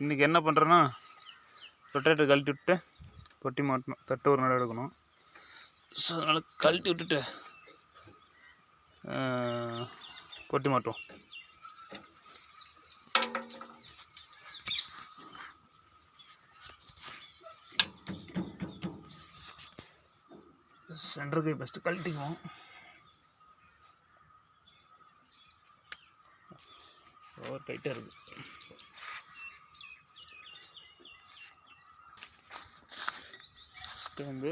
இன்றைக்கி என்ன பண்ணுறேன்னா ரொட்டேட்டர் கழட்டி விட்டு பொட்டி மாட்டணும், தட்டு ஒரு நாள் எடுக்கணும். ஸோ அதனால் கழட்டி விட்டுட்டு பொட்டி மாட்டுவோம். சென்டர் கை ஃபஸ்ட்டு கழட்டிக்குவோம். ஓவர் டைட்டாக இருக்குது. ஃபஸ்ட்டு வந்து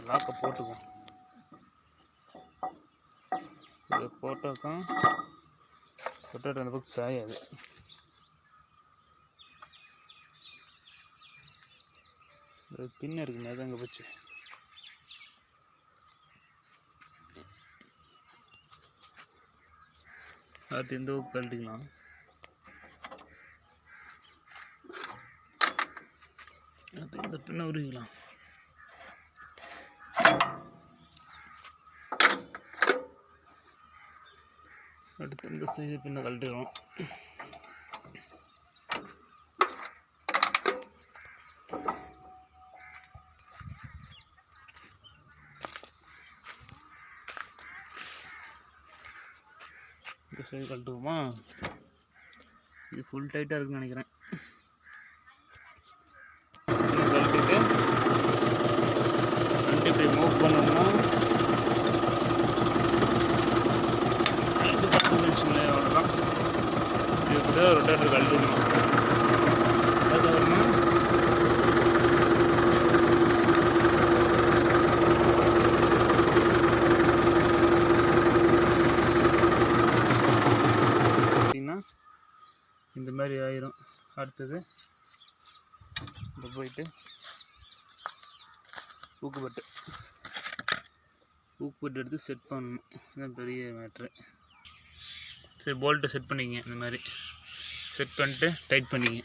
லாக்கை போட்டுக்குவோம். இதை போட்டாக்கா ரொட்டேட்டர் அந்த பக்கம் சாயாது. பின்ன இருக்குங்க, அது அங்கே போச்சு. அது இந்த பக்கம் கழட்டிக்கலாம். அது இந்த பின்ன உருவிக்கலாம். அடுத்து இந்த சைடு பின்ன கழட்டிடுவோம். இந்த சைடு கழட்டுவோமா? இது ஃபுல் டைட்டாக இருக்குன்னு நினைக்கிறேன். கழட்டிட்டு வண்டி இப்படி மூவ் பண்ணோம்னா 5-10 நிமிஷங்களே அவ்வளோதான். இது கூட ரொட்டேட்டர் கழட்டணும். அதுக்கப்புறமா இந்த மாதிரி ஆயிரும். அடுத்தது இந்த போயிட்டு ஊக்குப்பட்டு எடுத்து செட் பண்ணணும். இதுதான் பெரிய மேட்ரு. சரி, போல்ட்டை செட் பண்ணிங்க. இந்த மாதிரி செட் பண்ணிட்டு டைட் பண்ணிங்க.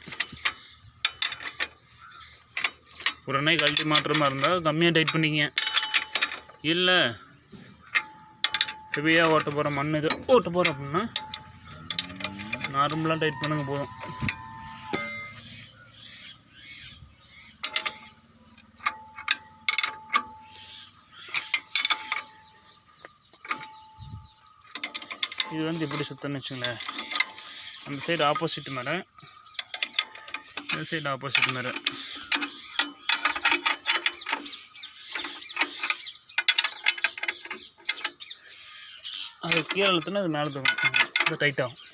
உடனே கழட்டி மாட்டுற மாதிரி இருந்தால் கம்மியாக டைட் பண்ணிங்க. இல்லை ஹெவியாக ஓட்ட போகிற மண் இது ஓட்ட போகிறோம் அப்படின்னா நார்மலாக டைட் பண்ணுங்க போதும். இது வந்து இப்படி சுத்தன்னு வச்சுங்களேன். அந்த சைடு ஆப்போசிட் மேலே, இந்த சைடு ஆப்போசிட் மேலே. அது கீழே இழுத்துனா அது மேலே தரும். இது டைட்டாகும்.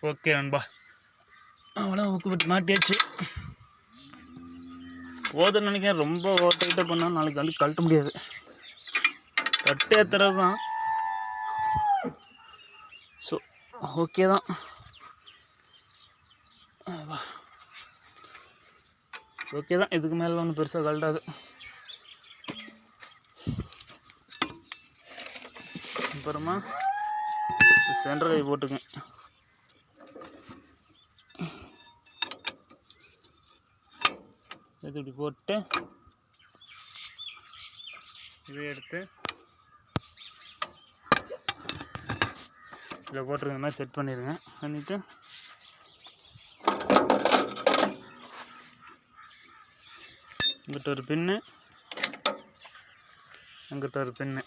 ஓகே நண்பா, அவ்வளோ ஊக்குப்பட்டு மாட்டியாச்சு. போதுன்னு நினைக்கிறேன். ரொம்ப டைட்டாக பண்ணால் நாளைக்கு வந்து கழட்ட முடியாது. தட்டு ஏற்றுறது தான். ஸோ ஓகே தான். ஓகே தான். இதுக்கு மேலே ஒன்றும் பெருசாக கழட்டாது. அப்புறமா சென்டர் கை போட்டுங்க. இது இப்படி போட்டு இதை எடுத்து இதில் போட்டுருக்க மாதிரி செட் பண்ணிடுங்க. பண்ணிவிட்டு இங்கிட்ட ஒரு பின்னு, அங்கிட்ட ஒரு பின்னு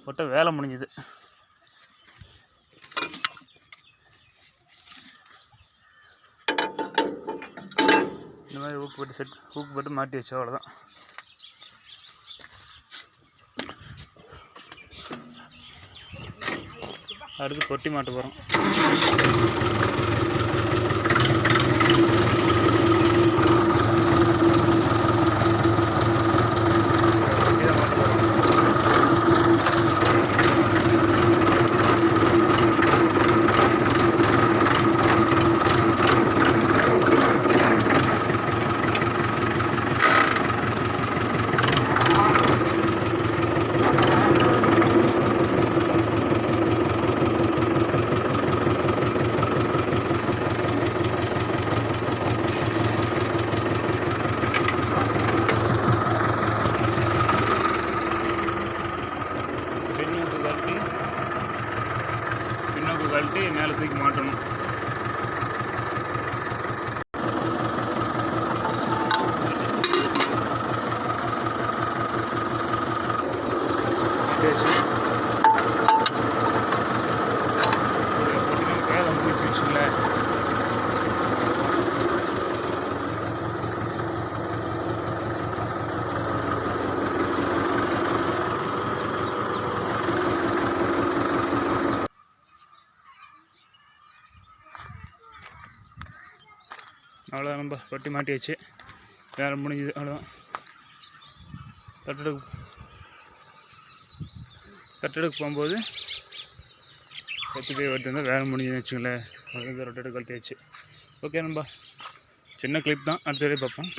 போட்டால் வேலை முடிஞ்சுது. இந்த மாதிரி ஊக்கு போட்டு மாட்டி வச்சு அவ்வளோதான். அடுத்து பொட்டி மாட்ட போகிறோம். தூக்கி மாட்டணும். வேலை முடிச்சு வச்சுங்களேன். அவ்வளோதான், நம்ம பட்டி மாட்டியாச்சு, வேலை முடிஞ்சுது. அவ்வளோதான். தட்டெடுக்க போகும்போது 10 பேர் வருது, வேலை முடிஞ்சுன்னு வச்சுங்களேன். ரொட்டேட்டர் கழட்டியாச்சு. ஓகே நண்பா, சின்ன கிளிப் தான், அடுத்த வீடியோ பார்ப்போம்.